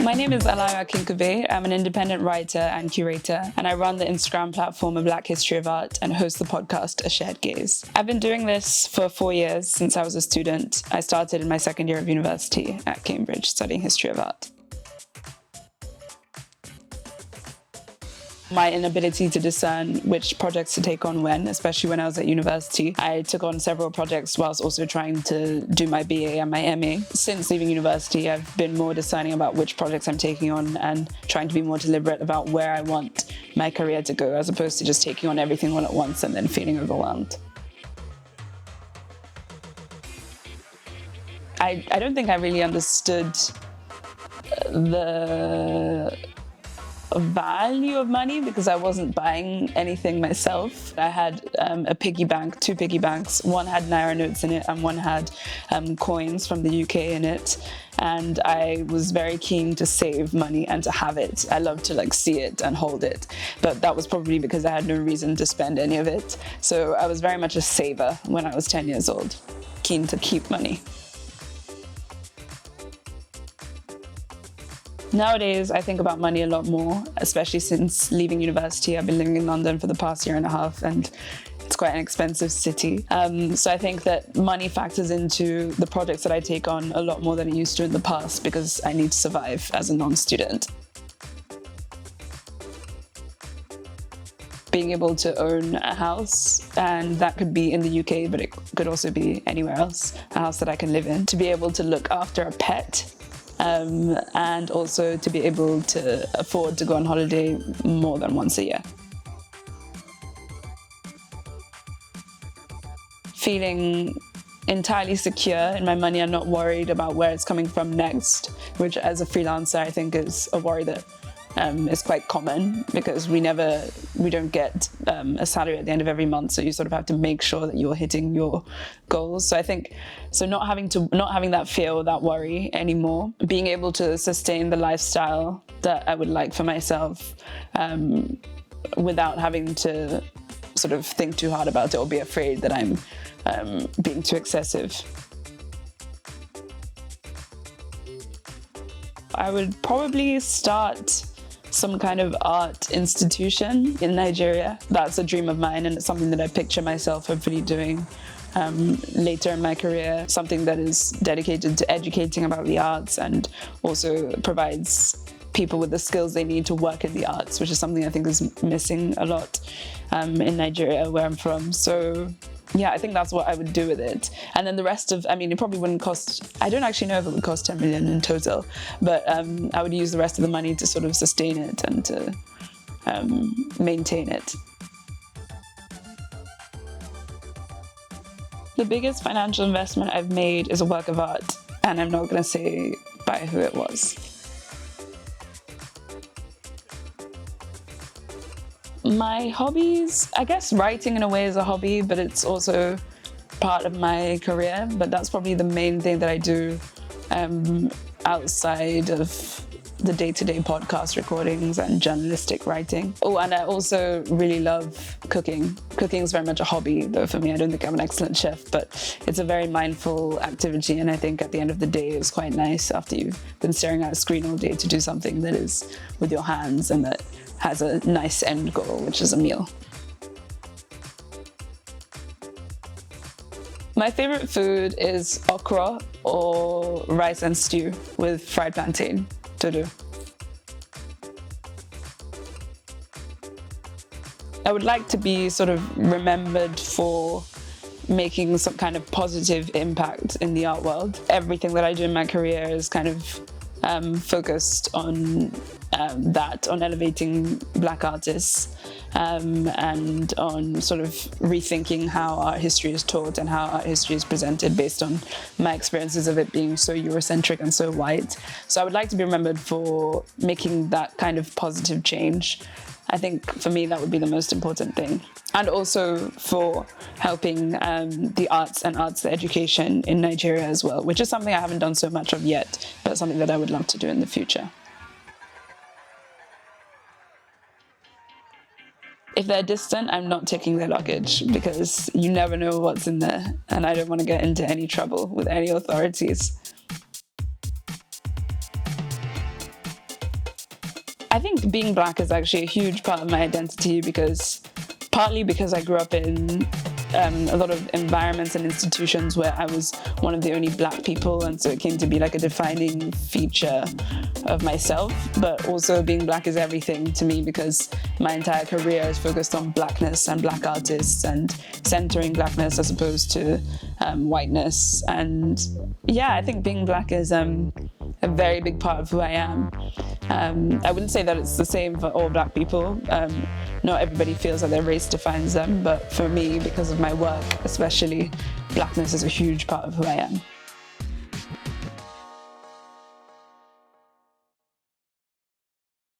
My name is Alayo Akinkugbe. I'm an independent writer and curator, and I run the Instagram platform A Black History of Art and host the podcast A Shared Gaze. I've been doing this for 4 years since I was a student. I started in my second year of university at Cambridge studying history of art. My inability to discern which projects to take on when, especially when I was at university. I took on several projects whilst also trying to do my BA and my MA. Since leaving university, I've been more discerning about which projects I'm taking on and trying to be more deliberate about where I want my career to go, as opposed to just taking on everything all at once and then feeling overwhelmed. I don't think I really understood the value of money because I wasn't buying anything myself. I had a piggy bank, 2 piggy banks. One had Naira notes in it and one had coins from the UK in it. And I was very keen to save money and to have it. I loved to see it and hold it. But that was probably because I had no reason to spend any of it. So I was very much a saver when I was 10 years old, keen to keep money. Nowadays, I think about money a lot more, especially since leaving university. I've been living in London for the past year and a half, and it's quite an expensive city. So I think that money factors into the projects that I take on a lot more than it used to in the past because I need to survive as a non-student. Being able to own a house, and that could be in the UK, but it could also be anywhere else, a house that I can live in. To be able to look after a pet, and also to be able to afford to go on holiday more than once a year. Feeling entirely secure in my money and not worried about where it's coming from next, which as a freelancer I think is a worry that is quite common because we don't get a salary at the end of every month, so you sort of have to make sure that you're hitting your goals. So I think not having that fear or that worry anymore, being able to sustain the lifestyle that I would like for myself without having to sort of think too hard about it or be afraid that I'm being too excessive. I would probably start some kind of art institution in Nigeria. That's a dream of mine, and it's something that I picture myself hopefully doing later in my career, something that is dedicated to educating about the arts and also provides people with the skills they need to work in the arts, which is something I think is missing a lot in Nigeria, where I'm from. So yeah, I think that's what I would do with it. And then the rest of, it probably wouldn't cost, I don't actually know if it would cost 10 million in total, but I would use the rest of the money to sort of sustain it and to maintain it. The biggest financial investment I've made is a work of art, and I'm not going to say by who it was. My hobbies, I guess writing in a way is a hobby, but it's also part of my career. But that's probably the main thing that I do outside of the day-to-day podcast recordings and journalistic writing. Oh, and I also really love cooking. Cooking is very much a hobby, though, for me. I don't think I'm an excellent chef, but it's a very mindful activity. And I think at the end of the day, it's quite nice after you've been staring at a screen all day to do something that is with your hands and that has a nice end goal, which is a meal. My favorite food is okra or rice and stew with fried plantain, todo. I would like to be sort of remembered for making some kind of positive impact in the art world. Everything that I do in my career is kind of focused on on elevating Black artists and on sort of rethinking how art history is taught and how art history is presented based on my experiences of it being so Eurocentric and so white. So I would like to be remembered for making that kind of positive change. I think for me that would be the most important thing. And also for helping the arts and arts education in Nigeria as well, which is something I haven't done so much of yet, but something that I would love to do in the future. If they're distant, I'm not taking their luggage because you never know what's in there, and I don't want to get into any trouble with any authorities. think being Black is actually a huge part of my identity partly because I grew up in a lot of environments and institutions where I was one of the only Black people, and so it came to be like a defining feature of myself. But also being Black is everything to me because my entire career is focused on Blackness and Black artists and centering Blackness as opposed to whiteness. And yeah, I think being Black is a very big part of who I am. I wouldn't say that it's the same for all Black people. Not everybody feels that their race defines them, but for me, because of my work especially, Blackness is a huge part of who I am.